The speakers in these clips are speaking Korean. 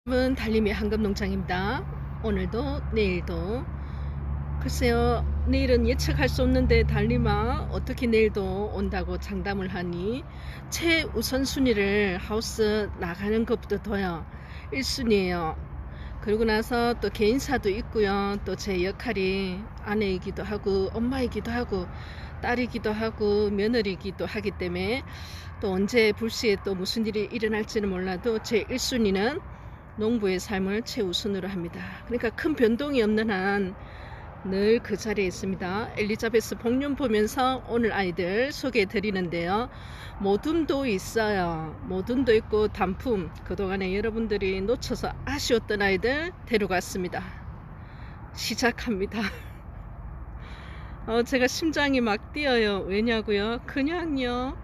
여러분, 달림이 한금농장입니다. 오늘도 내일도 글쎄요, 내일은 예측할 수 없는데 달림아 어떻게 내일도 온다고 장담을 하니, 최우선순위를 하우스 나가는 것부터 둬요. 1순위예요. 그러고 나서 또 개인사도 있고요. 또 제 역할이 아내이기도 하고 엄마이기도 하고 딸이기도 하고 며느리이기도 하기 때문에 또 언제 불시에 또 무슨 일이 일어날지는 몰라도 제 1순위는 농부의 삶을 최우선으로 합니다. 그러니까 큰 변동이 없는 한 늘 그 자리에 있습니다. 엘리자베스 복륜 보면서 오늘 아이들 소개해 드리는데요. 모둠도 있어요. 모둠도 있고 단품, 그동안에 여러분들이 놓쳐서 아쉬웠던 아이들 데려갔습니다. 시작합니다. 제가 심장이 막 뛰어요. 왜냐고요? 그냥요.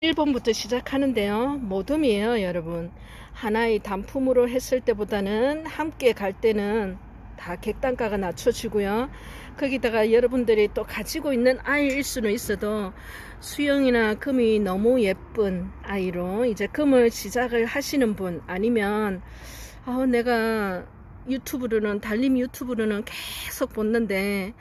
1번부터 시작하는데요. 모둠이에요, 여러분. 하나의 단품으로 했을 때보다는 함께 갈 때는 다 객단가가 낮춰지고요. 거기다가 여러분들이 또 가지고 있는 아이일 수는 있어도 수영이나 금이 너무 예쁜 아이로 이제 금을 시작을 하시는 분, 아니면 내가 유튜브로는 달림 유튜브로는 계속 봤는데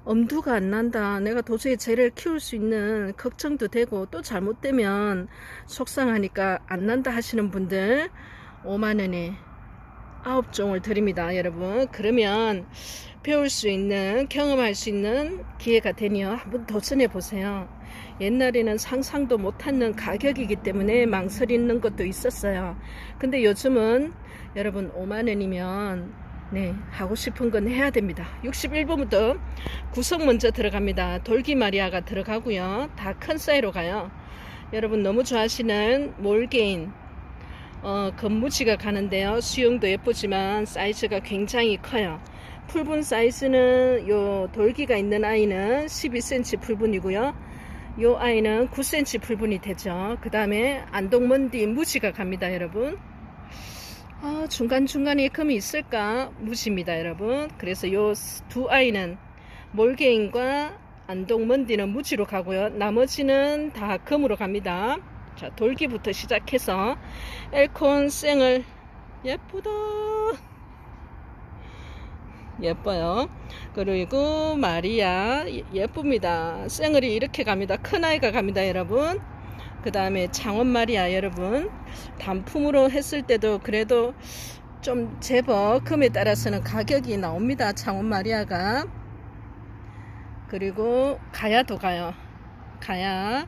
엄두가 안 난다, 내가 도저히 쟤를 키울 수 있는 걱정도 되고 또 잘못되면 속상하니까 안 난다 하시는 분들 5만원에 9종을 드립니다, 여러분. 그러면 배울 수 있는, 경험할 수 있는 기회가 되니요. 한번 도전해 보세요. 옛날에는 상상도 못하는 가격이기 때문에 망설이는 것도 있었어요. 근데 요즘은 여러분 5만원이면 하고 싶은 건 해야 됩니다. 61번부터 구성 먼저 들어갑니다. 돌기 마리아가 들어가고요. 다 큰 사이로 가요. 여러분 너무 좋아하시는 몰게인 건무지가 가는데요. 수영도 예쁘지만 사이즈가 굉장히 커요. 풀분 사이즈는 요 돌기가 있는 아이는 12cm 풀분이고요. 요 아이는 9cm 풀분이 되죠. 그 다음에 안동먼디 무지가 갑니다, 여러분. 중간중간에 금이 있을까? 무지입니다, 여러분. 그래서 요 두 아이는 몰게인과 안동먼디는 무지로 가고요. 나머지는 다 금으로 갑니다. 자, 돌기부터 시작해서 엘콘 생을 예쁘다, 예뻐요. 그리고 마리아 예쁩니다. 생을이 이렇게 갑니다. 큰 아이가 갑니다, 여러분. 그 다음에 창원 마리아, 여러분 단품으로 했을 때도 그래도 좀 제법 금에 따라서는 가격이 나옵니다, 창원 마리아가. 그리고 가야도 가요, 가야.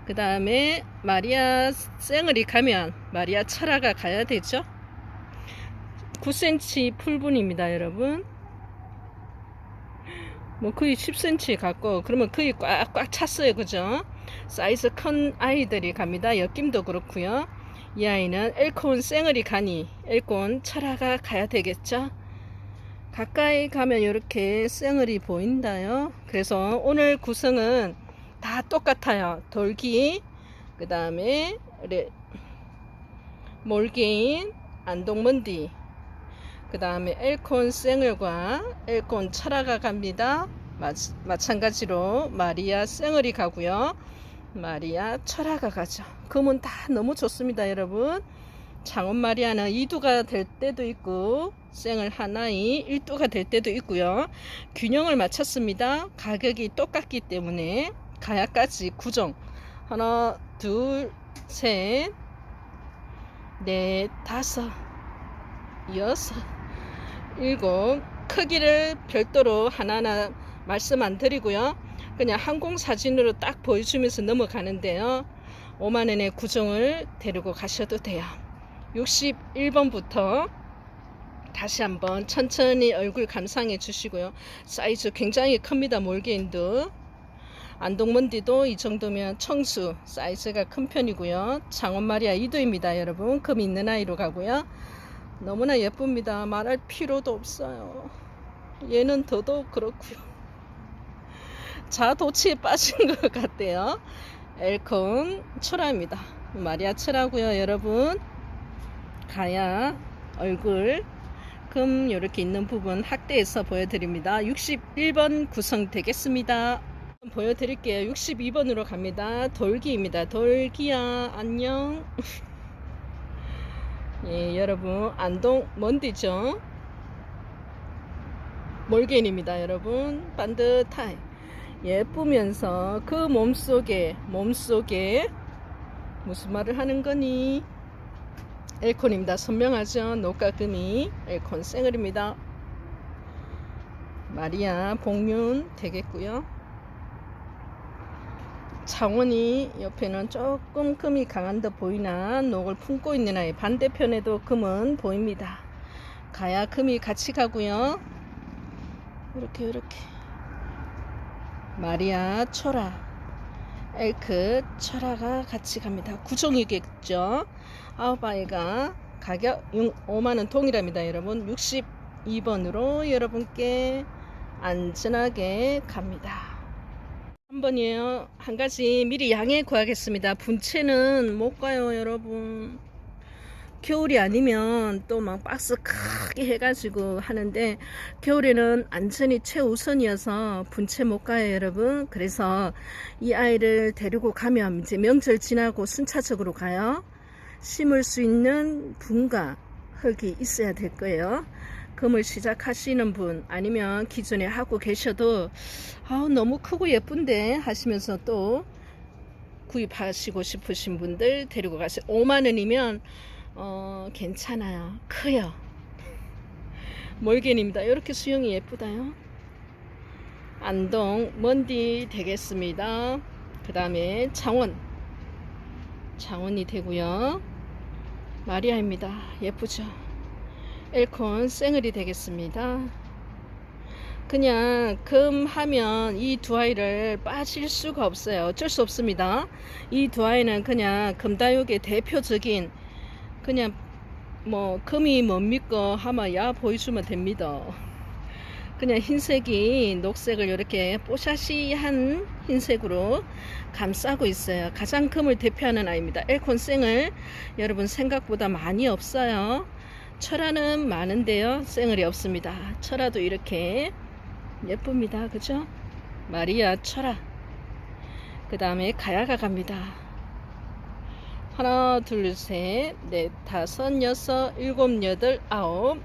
그 다음에 마리아 생얼이 가면 마리아 철화가 가야 되죠. 9cm 풀분입니다, 여러분. 뭐 거의 10cm 갖고 그러면 거의 꽉꽉 찼어요, 그죠? 사이즈 큰 아이들이 갑니다. 엮임도 그렇고요. 이 아이는 엘콘 생얼이 가니 엘콘 철화가 가야 되겠죠. 가까이 가면 이렇게 생얼이 보인다요. 그래서 오늘 구성은 다 똑같아요. 돌기, 그 다음에 몰게인, 안동먼디, 그 다음에 엘콘 생얼과 엘콘 철화가 갑니다. 마찬가지로 마리아 생얼이 가고요. 마리아 철화가 가죠. 금은 다 너무 좋습니다, 여러분. 창원 마리아는 2두가 될 때도 있고 생얼 하나이 1두가 될 때도 있고요. 균형을 맞췄습니다. 가격이 똑같기 때문에 가야까지 9종. 하나, 둘, 셋, 넷, 다섯, 여섯, 일곱. 크기를 별도로 하나하나 말씀 안 드리고요. 그냥 항공사진으로 딱 보여주면서 넘어가는데요. 5만원의 9종을 데리고 가셔도 돼요. 61번부터 다시 한번 천천히 얼굴 감상해 주시고요. 사이즈 굉장히 큽니다, 몰게인도. 안동먼디도 이 정도면 청수 사이즈가 큰 편이고요. 창원 마리아 2두입니다, 여러분. 금 있는 아이로 가고요. 너무나 예쁩니다. 말할 필요도 없어요. 얘는 더더욱 그렇고요. 자도치에 빠진 것 같아요. 엘콘 철화입니다. 마리아 철화고요, 여러분. 가야 얼굴 금 이렇게 있는 부분 확대해서 보여드립니다. 61번 구성되겠습니다. 보여드릴게요. 62번으로 갑니다. 돌기입니다. 돌기야 안녕. 예, 여러분 안동 먼디죠. 몰겐입니다. 여러분 반듯하이 예쁘면서 그 몸속에 무슨 말을 하는 거니? 엘콘입니다. 선명하죠. 녹가금이 엘콘 생얼입니다. 마리아 복륜 되겠고요. 창원이 옆에는 조금 금이 강한 듯 보이나 녹을 품고 있는 아이, 반대편에도 금은 보입니다. 가야 금이 같이 가고요. 이렇게 마리아 철아 엘크 철아가 같이 갑니다. 구종이겠죠. 아우바이가 가격 5만원 동일합니다. 여러분 62번으로 여러분께 안전하게 갑니다. 3번이에요. 한 가지 미리 양해 구하겠습니다. 분채는 못 가요. 여러분 겨울이 아니면 또 막 박스 크게 해가지고 하는데 겨울에는 안전이 최우선이어서 분채 못 가요. 여러분 그래서 이 아이를 데리고 가면 이제 명절 지나고 순차적으로 가요. 심을 수 있는 분과 흙이 있어야 될 거예요. 금을 시작하시는 분 아니면 기존에 하고 계셔도 너무 크고 예쁜데 하시면서 또 구입하시고 싶으신 분들 데리고 가세요. 5만원이면 괜찮아요. 커요. 몰겐입니다. 이렇게 수영이 예쁘다요. 안동 먼디 되겠습니다. 그 다음에 창원이 되고요. 마리아입니다. 예쁘죠. 엘콘 생얼이 되겠습니다. 그냥 금 하면 이 두 아이를 빠질 수가 없어요. 어쩔 수 없습니다. 이 두 아이는 그냥 금다육의 대표적인 그냥 뭐 금이 뭡니까 하면 야 보여주면 됩니다. 그냥 흰색이 녹색을 이렇게 뽀샤시한 흰색으로 감싸고 있어요. 가장 금을 대표하는 아이입니다. 엘콘 생얼 여러분 생각보다 많이 없어요. 철화는 많은데요 생얼이 없습니다. 철화도 이렇게 예쁩니다. 그죠? 마리아 철화. 그 다음에 가야가 갑니다. 하나 둘 셋 넷 다섯 여섯 일곱 여덟 아홉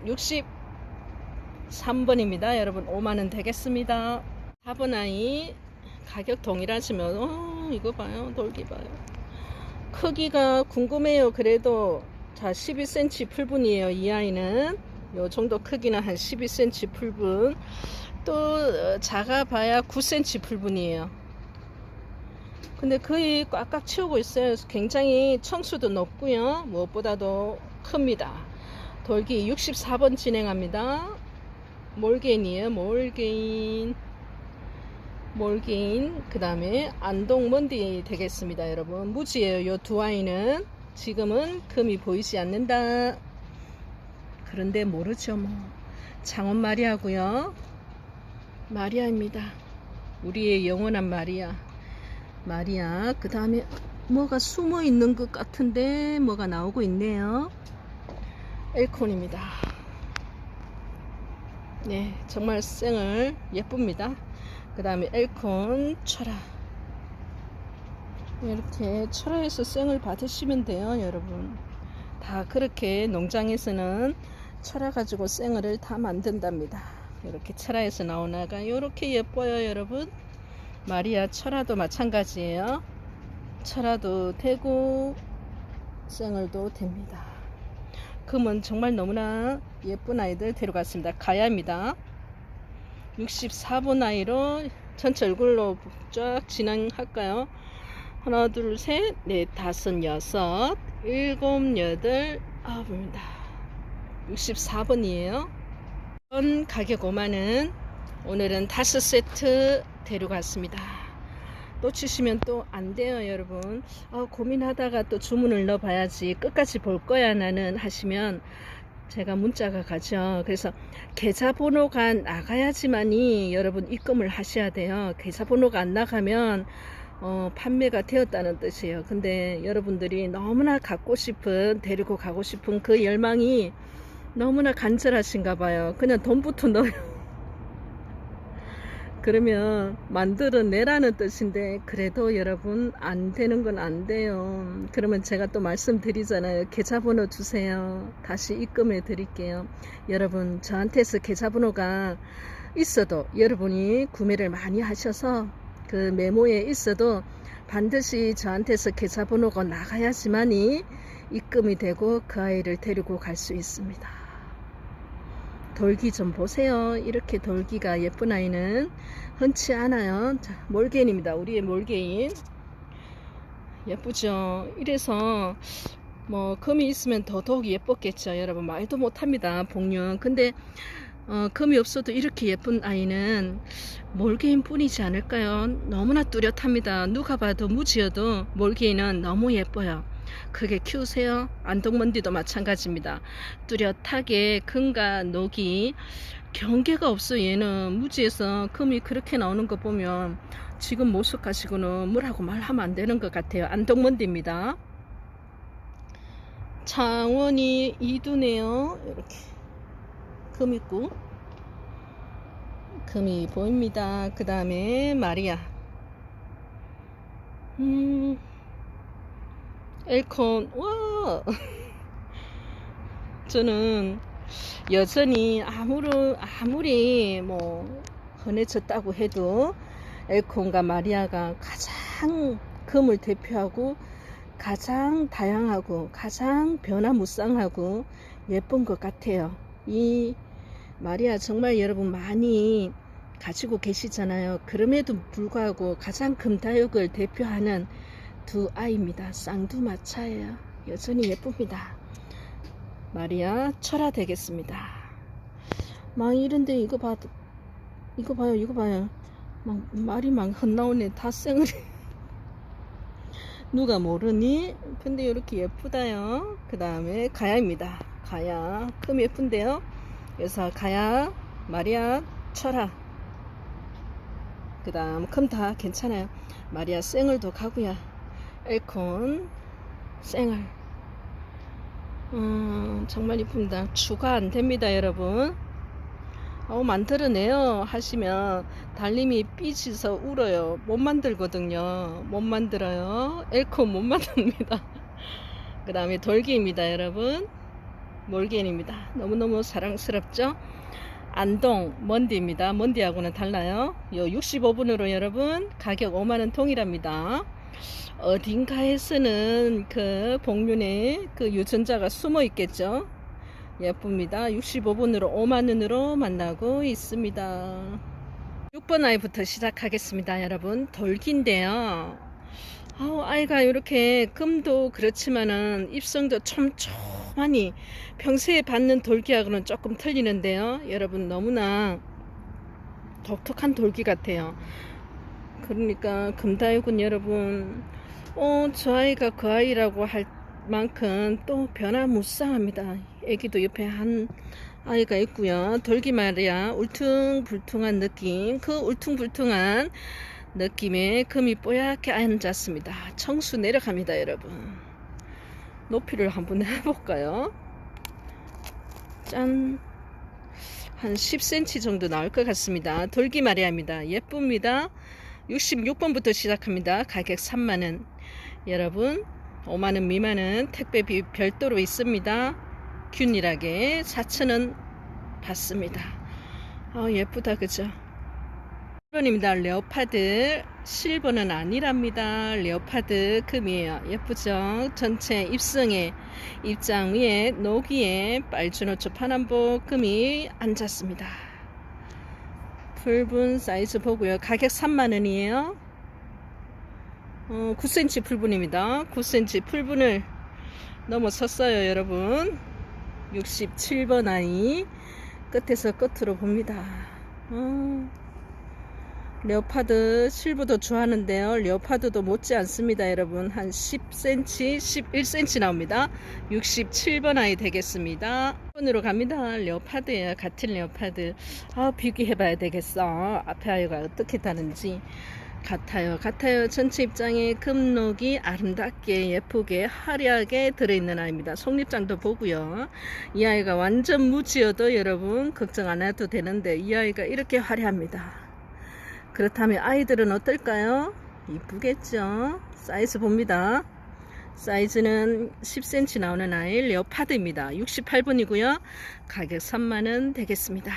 63번입니다. 여러분 5만원 되겠습니다. 4번 아이 가격 동일하시면 이거 봐요. 돌기 봐요. 크기가 궁금해요. 그래도 자 12cm 풀분이에요. 이 아이는 요 정도 크기는 한 12cm 풀분, 또 작아봐야 9cm 풀분이에요. 근데 거의 꽉꽉 채우고 있어요. 굉장히 청수도 높고요. 무엇보다도 큽니다. 돌기 64번 진행합니다. 몰겐이에요. 몰겐. 그 다음에 안동 먼디 되겠습니다. 여러분 무지예요. 요 두 아이는 지금은 금이 보이지 않는다. 그런데 모르죠 뭐. 창원 마리아고요. 마리아입니다. 우리의 영원한 마리아. 그 다음에 뭐가 숨어 있는 것 같은데 뭐가 나오고 있네요. 엘콘입니다. 네, 정말 생얼 예쁩니다. 그 다음에 엘콘 철화. 이렇게 철화에서 생을 받으시면 돼요. 여러분 다 그렇게 농장에서는 철화 가지고 생얼을 다 만든답니다. 이렇게 철화에서 나온 아가 이렇게 예뻐요. 여러분 마리아 철화도 마찬가지예요. 철화도 되고 생얼도 됩니다. 금은 정말 너무나 예쁜 아이들 데려갔습니다. 가야입니다. 64번 아이로 전체 얼굴로 쫙 진행할까요? 하나 둘 셋 넷 다섯 여섯 일곱 여덟 아홉입니다. 64번이에요 가격 5만원. 오늘은 5세트 데려갔습니다. 놓치시면 또 안돼요. 여러분 고민하다가 또 주문을 넣어봐야지 끝까지 볼 거야 나는 하시면 제가 문자가 가죠. 그래서 계좌번호가 나가야지만이 여러분 입금을 하셔야 돼요. 계좌번호가 안 나가면 판매가 되었다는 뜻이에요. 근데 여러분들이 너무나 갖고 싶은, 데리고 가고 싶은 그 열망이 너무나 간절하신가 봐요. 그냥 돈부터 넣어요. 그러면 만들어내라는 뜻인데 그래도 여러분 안 되는 건 안 돼요. 그러면 제가 또 말씀드리잖아요. 계좌번호 주세요. 다시 입금해 드릴게요. 여러분 저한테서 계좌번호가 있어도 여러분이 구매를 많이 하셔서 그 메모에 있어도 반드시 저한테서 계좌번호가 나가야지만이 입금이 되고 그 아이를 데리고 갈 수 있습니다. 돌기 좀 보세요. 이렇게 돌기가 예쁜 아이는 흔치 않아요. 자, 몰개인입니다. 우리의 몰개인. 예쁘죠? 이래서 뭐 금이 있으면 더더욱 예뻤겠죠. 여러분 말도 못합니다. 복륜. 근데 금이 없어도 이렇게 예쁜 아이는 몰개인 뿐이지 않을까요? 너무나 뚜렷합니다. 누가 봐도 무지여도 몰개인은 너무 예뻐요. 크게 키우세요. 안동먼디도 마찬가지입니다. 뚜렷하게 금과 녹이 경계가 없어. 얘는 무지에서 금이 그렇게 나오는 거 보면 지금 모습 가지고는 뭐라고 말하면 안 되는 것 같아요. 안동먼디입니다. 창원이 이두네요. 이렇게 금 있고 금이 보입니다. 그 다음에 마리아, 엘콘. 와 저는 여전히 아무리 뭐 흔해졌다고 해도 엘콘과 마리아가 가장 금을 대표하고 가장 다양하고 가장 변화무쌍하고 예쁜 것 같아요. 이 마리아 정말 여러분 많이 가지고 계시잖아요. 그럼에도 불구하고 가장 금다육을 대표하는 두 아이입니다. 쌍두마차예요. 여전히 예쁩니다. 마리아 철화 되겠습니다. 막 이런데 이거 봐요. 막 말이 막 헛나오네. 다 쌩을 누가 모르니? 근데 이렇게 예쁘다요. 그 다음에 가야입니다. 가야 금 예쁜데요. 그래서 가야, 마리아, 철화, 그 다음 금 다 괜찮아요. 마리아 쌩얼도 가고요. 엘콘 쌩얼 정말 이쁩니다. 추가 안됩니다 여러분. 만들어내요 하시면 달님이 삐져서 울어요. 못 만들거든요. 못 만들어요. 엘콘 못 만듭니다. 그 다음에 돌기입니다 여러분. 몰개인입니다. 너무너무 사랑스럽죠. 안동 먼디입니다. 먼디하고는 달라요. 요 65분으로 여러분 가격 5만원 통일합니다. 어딘가에서는 그 복륜에 그 유전자가 숨어 있겠죠. 예쁩니다. 65분으로 5만원으로 만나고 있습니다. 6번 아이부터 시작하겠습니다. 여러분 돌기인데요. 아이가 이렇게 금도 그렇지만은 입성도 촘촘하니 평소에 받는 돌기하고는 조금 틀리는데요. 여러분 너무나 독특한 돌기 같아요. 그러니까 금다육은 여러분 저 아이가 그 아이라고 할 만큼 또 변화무쌍합니다. 애기도 옆에 한 아이가 있고요. 돌기 말이야 울퉁불퉁한 느낌, 그 울퉁불퉁한 느낌에 금이 뽀얗게 앉았습니다. 청수 내려갑니다 여러분. 높이를 한번 해볼까요? 짠, 한 10cm 정도 나올 것 같습니다. 돌기 마리아입니다. 예쁩니다. 66번부터 시작합니다. 가격 3만원. 여러분 5만원 미만은 택배비 별도로 있습니다. 균일하게 4,000원 받습니다. 예쁘다 그죠? 1번입니다. 레오파드. 실버는 아니랍니다. 레오파드 금이에요. 예쁘죠? 전체 입성에 입장 위에 노기에 빨주노초 파남보 금이 앉았습니다. 풀분 사이즈 보고요. 가격 3만원이에요 9cm 풀분입니다. 9cm 풀분을 넘어섰어요 여러분. 67번 아이 끝에서 끝으로 봅니다. 레오파드 실버도 좋아하는데요. 레오파드도 못지 않습니다 여러분. 한 10cm 11cm 나옵니다. 67번 아이 되겠습니다. 1번으로 갑니다. 레오파드예요. 같은 레오파드. 비교해 봐야 되겠어. 앞에 아이가 어떻게 다른지. 같아요. 전체 입장에 금록이 아름답게 예쁘게 화려하게 들어있는 아이입니다. 속립장도 보고요. 이 아이가 완전 무지여도 여러분 걱정 안 해도 되는데 이 아이가 이렇게 화려합니다. 그렇다면 아이들은 어떨까요? 이쁘겠죠? 사이즈 봅니다. 사이즈는 10cm 나오는 아이 레오파드입니다. 68번이고요. 가격 3만원 되겠습니다.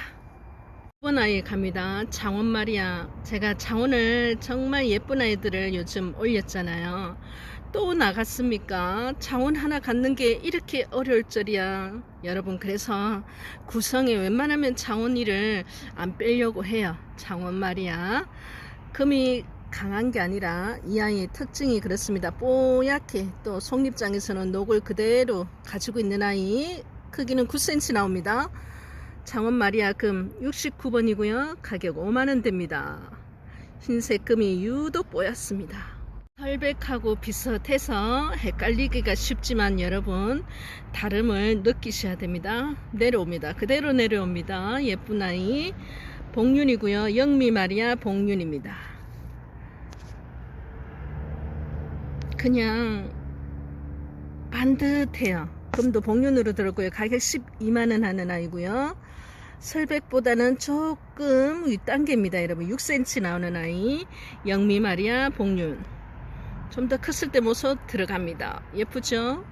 2번 아이 갑니다. 장원 마리아. 제가 장원을 정말 예쁜 아이들을 요즘 올렸잖아요. 또 나갔습니까? 장원 하나 갖는 게 이렇게 어려울 줄이야. 여러분, 그래서 구성에 웬만하면 장원이를 안 빼려고 해요. 장원 마리아. 금이 강한 게 아니라 이 아이의 특징이 그렇습니다. 뽀얗게, 또 속립장에서는 녹을 그대로 가지고 있는 아이. 크기는 9cm 나옵니다. 장원 마리아 금 69번이고요. 가격 5만원 됩니다. 흰색 금이 유독 뽀얗습니다. 혈백하고 비슷해서 헷갈리기가 쉽지만 여러분, 다름을 느끼셔야 됩니다. 내려옵니다. 그대로 내려옵니다. 예쁜 아이 복륜이고요. 영미 마리아 복륜입니다. 그냥 반듯해요. 금도 복륜으로 들었고요. 가격 12만원 하는 아이고요. 설백보다는 조금 윗단계입니다. 여러분, 6cm 나오는 아이 영미 마리아 복륜. 좀 더 컸을 때 모습 들어갑니다. 예쁘죠?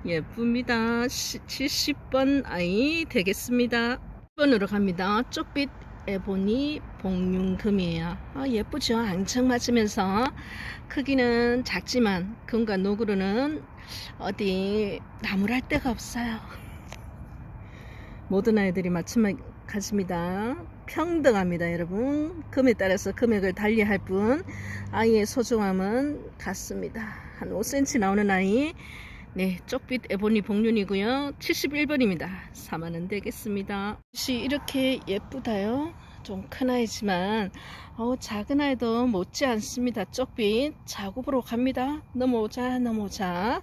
예쁩니다. 70번 아이 되겠습니다. 1번으로 갑니다. 쪽빛 에보니 복륜금이에요. 예쁘죠? 앙증맞으면서 크기는 작지만 금과 녹으로는 어디 나무랄 데가 없어요. 모든 아이들이 마찬가지입니다. 평등합니다. 여러분, 금에 따라서 금액을 달리할 뿐 아이의 소중함은 같습니다. 한 5cm 나오는 아이, 네, 쪽빛 에보니 복륜이고요. 71번입니다. 4만원 되겠습니다. 혹시 이렇게 예쁘다요? 좀 큰 아이지만 작은 아이도 못지 않습니다. 쪽빛 자굽으로 갑니다. 넘어오자. 자,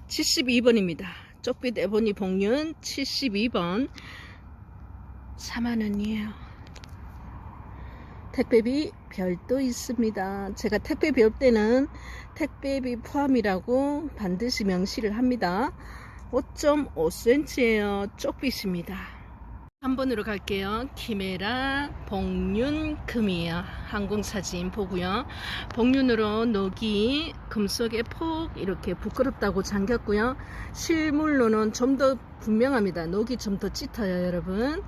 72번입니다. 쪽빛 에보니 복륜 72번 4만원이에요. 택배비 별도 있습니다. 제가 택배비 올 때는 택배비 포함이라고 반드시 명시를 합니다. 5.5cm예요. 쪽빛입니다. 3번으로 갈게요. 키메라 복륜 금이에요. 항공사진 보고요. 복륜으로 녹이 금속에 폭 이렇게 부끄럽다고 잠겼고요. 실물로는 좀 더 분명합니다. 녹이 좀 더 짙어요. 여러분,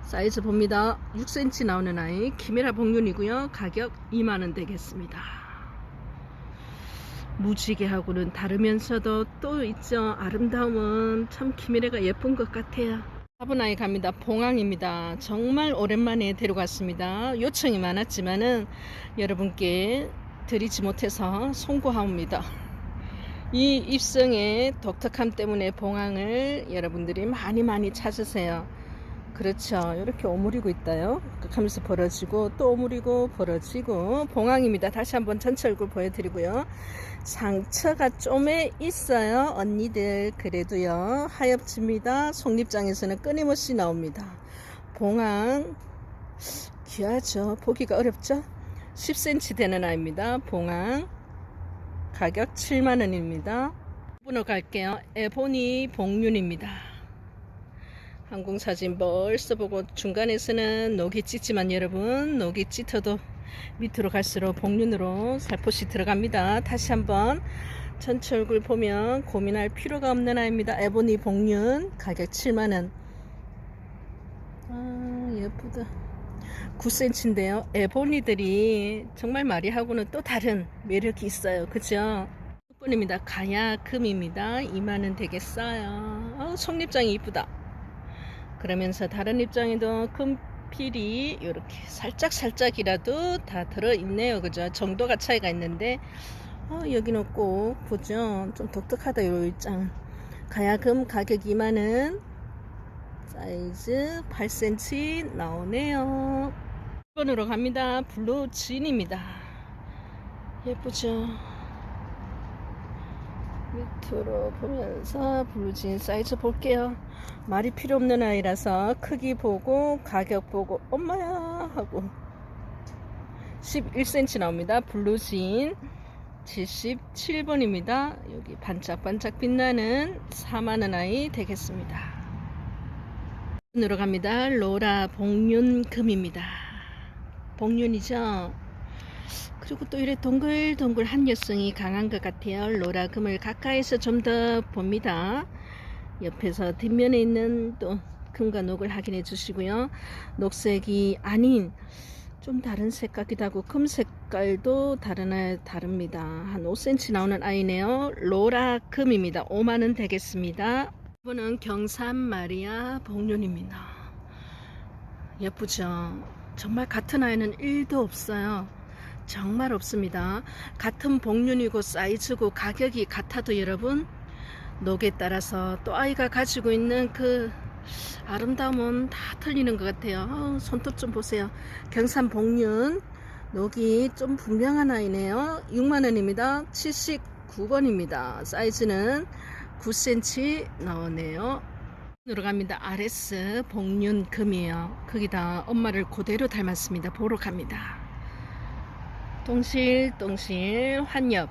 사이즈 봅니다. 6cm 나오는 아이 키메라 복륜이고요. 가격 2만원 되겠습니다. 무지개하고는 다르면서도 또 있죠. 아름다움은 참 키메라가 예쁜 것 같아요. 4번 아이 갑니다. 봉황입니다. 정말 오랜만에 데려갔습니다. 요청이 많았지만은 여러분께 드리지 못해서 송구합니다. 이 입성의 독특함 때문에 봉황을 여러분들이 많이 찾으세요. 그렇죠. 이렇게 오므리고 있다요. 하면서 벌어지고 또 오므리고 벌어지고 봉황입니다. 다시 한번 전체 얼굴 보여드리고요. 상처가 좀에 있어요. 언니들 그래도요. 하엽집니다. 속립장에서는 끊임없이 나옵니다. 봉황 귀하죠. 보기가 어렵죠. 10cm 되는 아이입니다. 봉황 가격 7만원입니다. 5번으로 갈게요. 에보니 복륜입니다. 항공사진 벌써 보고 중간에서는 녹이 짙지만 여러분, 녹이 짙어도 밑으로 갈수록 복륜으로 살포시 들어갑니다. 다시 한번 전체 얼굴 보면 고민할 필요가 없는 아이입니다. 에보니 복륜 가격 7만원. 예쁘다. 9cm인데요. 에보니들이 정말 마리하고는 또 다른 매력이 있어요. 그죠? 6번입니다. 가야 금입니다. 2만원 되겠어요. 속립장이 이쁘다. 그러면서 다른 입장에도 금필이 이렇게 살짝이라도 다 들어있네요. 그죠? 정도가 차이가 있는데 여기는 꼭 보죠. 좀 독특하다. 이 입장 가야금 가격 2만원. 사이즈 8cm 나오네요. 1번으로 갑니다. 블루진입니다. 예쁘죠? 밑으로 보면서 블루진 사이즈 볼게요. 말이 필요 없는 아이라서 크기 보고 가격 보고 엄마야 하고 11cm 나옵니다. 블루진 77번입니다. 여기 반짝반짝 빛나는 4만원 아이 되겠습니다. 으로 갑니다. 로라 복륜금입니다. 복륜이죠. 그리고 또 이래 동글동글 한여성이 강한 것 같아요. 로라금을 가까이서 좀 더 봅니다. 옆에서 뒷면에 있는 또 금과 녹을 확인해 주시고요. 녹색이 아닌 좀 다른 색 같기도 하고 금 색깔도 다릅니다. 한 5cm 나오는 아이네요. 로라금입니다. 5만원 되겠습니다. 이번은 경산 마리아 복륜입니다. 예쁘죠? 정말 같은 아이는 1도 없어요. 정말 없습니다. 같은 복륜이고 사이즈고 가격이 같아도 여러분 녹에 따라서 또 아이가 가지고 있는 그 아름다움은 다 틀리는 것 같아요. 손톱 좀 보세요. 경산 복륜 녹이 좀 분명한 아이네요. 6만원입니다. 79번입니다. 사이즈는 9cm 나오네요. 들어갑니다. RS 복륜 금이에요. 거기다 엄마를 그대로 닮았습니다. 보러 갑니다. 동실동실 환엽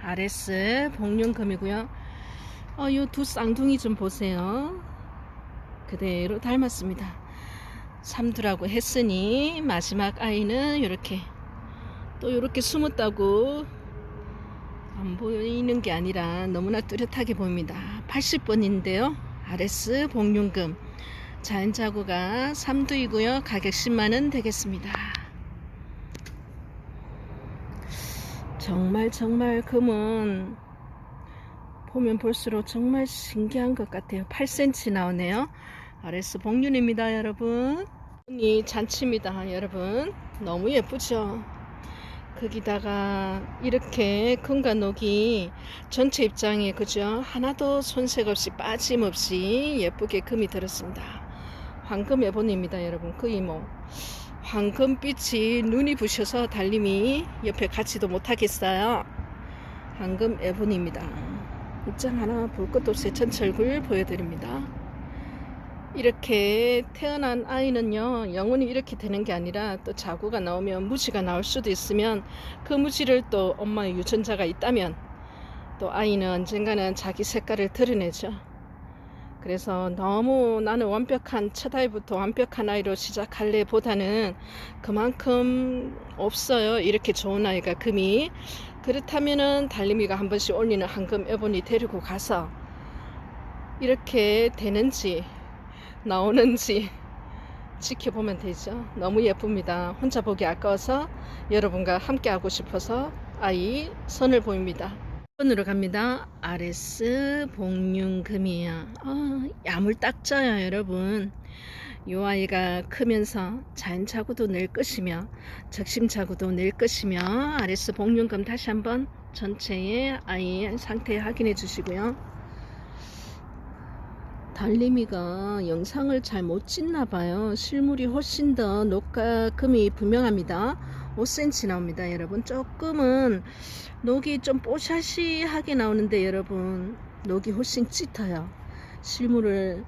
RS 복륜 금이고요. 요 두 쌍둥이 좀 보세요. 그대로 닮았습니다. 삼두라고 했으니 마지막 아이는 이렇게 또 이렇게 숨었다고 안 보이는 게 아니라 너무나 뚜렷하게 보입니다. 80번인데요. RS 복륜금 자연자구가 3두이고요. 가격 10만원 되겠습니다. 정말 금은 보면 볼수록 정말 신기한 것 같아요. 8cm 나오네요. RS 복륜입니다. 여러분 이 잔치입니다. 여러분 너무 예쁘죠? 거기다가 이렇게 금과 녹이 전체 입장에 그죠? 하나도 손색 없이 빠짐없이 예쁘게 금이 들었습니다. 황금 에보니입니다. 여러분 거의 뭐 황금빛이 눈이 부셔서 달님이 옆에 가지도 못하겠어요. 황금 에보니입니다. 입장 하나 볼 것도 없이 전체 얼굴 보여드립니다. 이렇게 태어난 아이는요 영원히 이렇게 되는 게 아니라 또 자구가 나오면 무지가 나올 수도 있으면 그 무지를 또 엄마의 유전자가 있다면 또 아이는 언젠가는 자기 색깔을 드러내죠. 그래서 너무 나는 완벽한 첫 아이부터 완벽한 아이로 시작할래 보다는 그만큼 없어요. 이렇게 좋은 아이가 금이. 그렇다면은 달림이가 한 번씩 올리는 황금 에보니 데리고 가서 이렇게 되는지 나오는지 지켜보면 되죠. 너무 예쁩니다. 혼자 보기 아까워서 여러분과 함께 하고 싶어서 아이 선을 보입니다. 번으로 갑니다. RS 복륜금이에요. 야물딱져요 여러분. 이 아이가 크면서 자연자구도 낼 것이며 적심자구도 낼 것이며 RS 복륜금 다시 한번 전체의 아이의 상태 확인해 주시고요. 달림이가 영상을 잘 못 찍나봐요. 실물이 훨씬 더 녹과 금이 분명합니다. 5cm 나옵니다. 여러분 조금은 녹이 좀 뽀샤시하게 나오는데 여러분 녹이 훨씬 짙어요. 실물을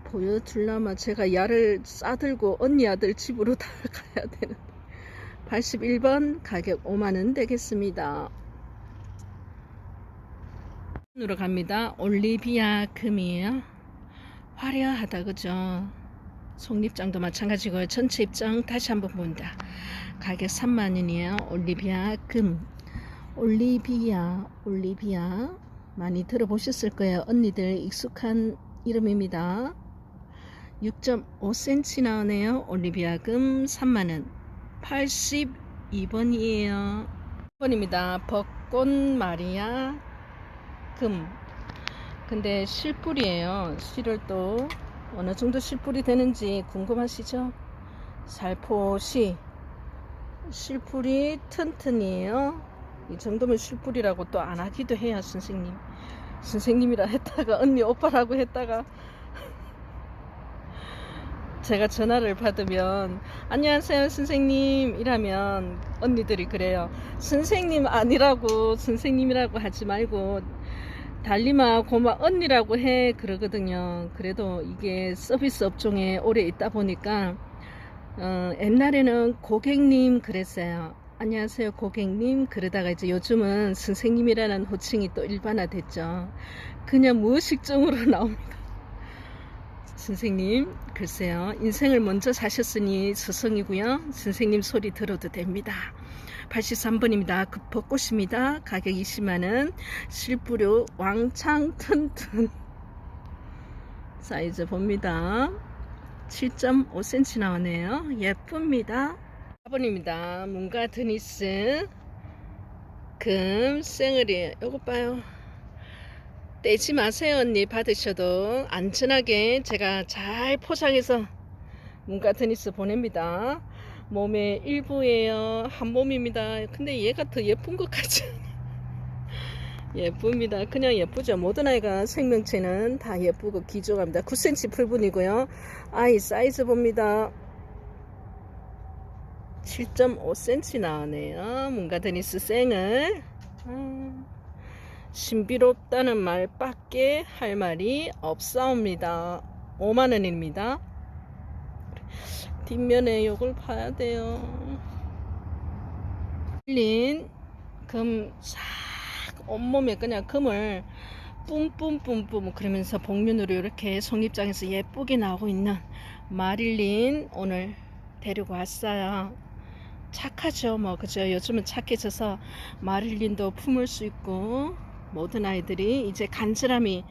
보여주려면 제가 야를 싸들고 언니 아들 집으로 다 가야 되는 81번 가격 5만원 되겠습니다. 으로 갑니다. 올리비아 금이에요. 화려하다 그죠? 속립장도 마찬가지고요. 전체 입장 다시 한번 본다. 가격 3만원이에요. 올리비아 금. 올리비아 많이 들어보셨을 거예요. 언니들 익숙한 이름입니다. 6.5cm 나오네요. 올리비아 금 3만원. 82번이에요. 1번입니다. 벚꽃 마리아 금. 근데 실뿔이에요. 실을 또 어느 정도 실뿔이 되는지 궁금하시죠? 살포시 실뿔이 튼튼이에요. 이 정도면 실뿔이라고 또 안 하기도 해요. 선생님이라 했다가 언니 오빠라고 했다가 제가 전화를 받으면 안녕하세요 선생님 이라면 언니들이 그래요. 선생님 아니라고 선생님이라고 하지 말고 달림아 고마 언니라고 해 그러거든요. 그래도 이게 서비스 업종에 오래 있다 보니까 옛날에는 고객님 그랬어요. 안녕하세요 고객님. 그러다가 이제 요즘은 선생님이라는 호칭이 또 일반화됐죠. 그냥 무의식적으로 나옵니다. 선생님, 글쎄요. 인생을 먼저 사셨으니 스승이고요. 선생님 소리 들어도 됩니다. 83번입니다. 그 벚꽃입니다. 가격 20만원. 실부료 왕창 튼튼. 사이즈 봅니다. 7.5cm 나오네요. 예쁩니다. 4번입니다. 문가 드니스 금 생얼이에요. 요거 봐요. 떼지 마세요. 언니 받으셔도 안전하게 제가 잘 포장해서 문가 드니스 보냅니다. 몸의 일부예요. 한 몸입니다. 근데 얘가 더 예쁜 것 같지 않아요? 예쁩니다. 그냥 예쁘죠. 모든 아이가 생명체는 다 예쁘고 귀중합니다. 9cm 풀분이고요. 아이 사이즈 봅니다. 7.5cm 나오네요. 문가 드니스 생을 신비롭다는 말밖에 할 말이 없사옵니다. 5만원입니다. 뒷면에 요걸 봐야 돼요. 밀린 금 싹 온몸에 그냥 금을 뿜뿜뿜뿜 그러면서 복륜으로 이렇게 송입장에서 예쁘게 나오고 있는 마릴린 오늘 데리고 왔어요. 착하죠. 뭐 그죠. 요즘은 착해져서 마릴린도 품을 수 있고 모든 아이들이 이제 간절함이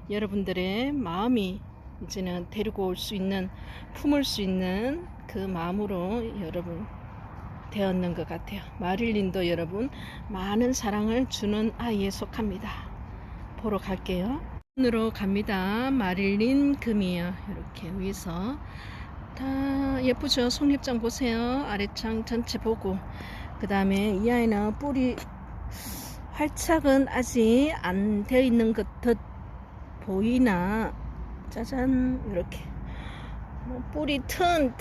여러분들의 마음이 이제는 데리고 올 수 있는 품을 수 있는 그 마음으로 여러분 되었는 것 같아요. 마릴린도 여러분 많은 사랑을 주는 아이에 속합니다. 보러 갈게요. 으로 갑니다. 마릴린 금이에요. 이렇게 위에서 다 예쁘죠. 속립장 보세요. 아래창 전체 보고 그 다음에 이 아이는 뿌리 활착은 아직 안 되어 있는 것 듯 보이나 짜잔 이렇게 뿌리 튼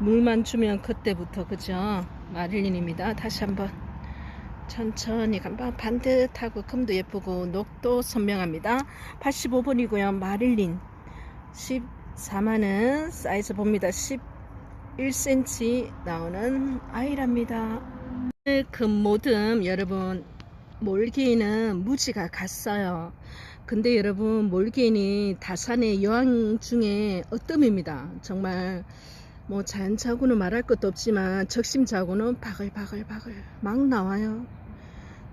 물만 주면 그때부터 그죠. 마릴린입니다. 다시 한번 천천히 간방 반듯하고 금도 예쁘고 녹도 선명합니다. 85번이고요. 마릴린 14만원 사이즈 봅니다. 11cm 나오는 아이랍니다. 금모듬 여러분 몰개인은 무지가 갔어요. 근데 여러분 몰개인이 다산의 여왕 중에 어뜸입니다. 정말 뭐 자연자고는 말할 것도 없지만 적심자고는 바글바글 막 나와요.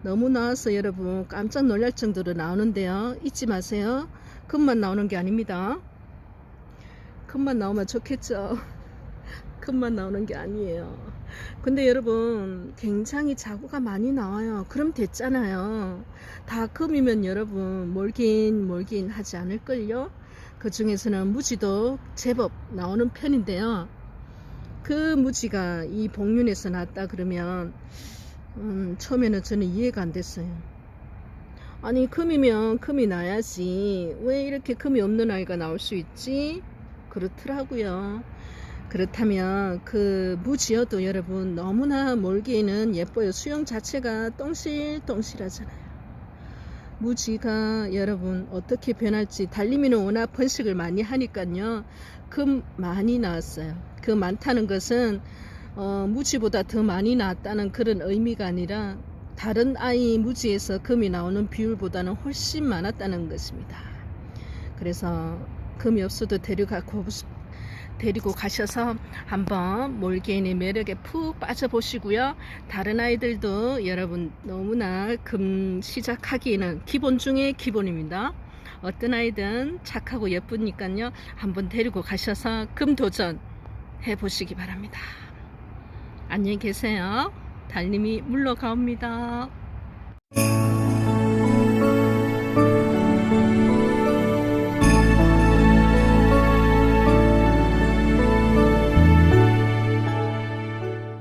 너무 나와서 여러분 깜짝 놀랄 정도로 나오는데요. 잊지 마세요. 금만 나오는 게 아닙니다. 금만 나오면 좋겠죠. 금만 나오는 게 아니에요. 근데 여러분 굉장히 자구가 많이 나와요. 그럼 됐잖아요. 다 금이면 여러분 몰긴 하지 않을걸요. 그 중에서는 무지도 제법 나오는 편인데요. 그 무지가 이 복륜에서 났다 그러면 처음에는 저는 이해가 안 됐어요. 아니 금이면 금이 나야지 왜 이렇게 금이 없는 아이가 나올 수 있지? 그렇더라고요. 그렇다면 그 무지여도 여러분 너무나 몰기에는 예뻐요. 수영 자체가 똥실똥실하잖아요. 무지가 여러분 어떻게 변할지 달리미는 워낙 번식을 많이 하니까요. 금 많이 나왔어요. 그 많다는 것은 무지보다 더 많이 나왔다는 그런 의미가 아니라 다른 아이 무지에서 금이 나오는 비율보다는 훨씬 많았다는 것입니다. 그래서 금이 없어도 데리고 가셔서 한번 몰개인의 매력에 푹 빠져보시고요. 다른 아이들도 여러분 너무나 금 시작하기에는 기본 중에 기본입니다. 어떤 아이든 착하고 예쁘니까요. 한번 데리고 가셔서 금 도전 해보시기 바랍니다. 안녕히 계세요. 달님이 물러가옵니다.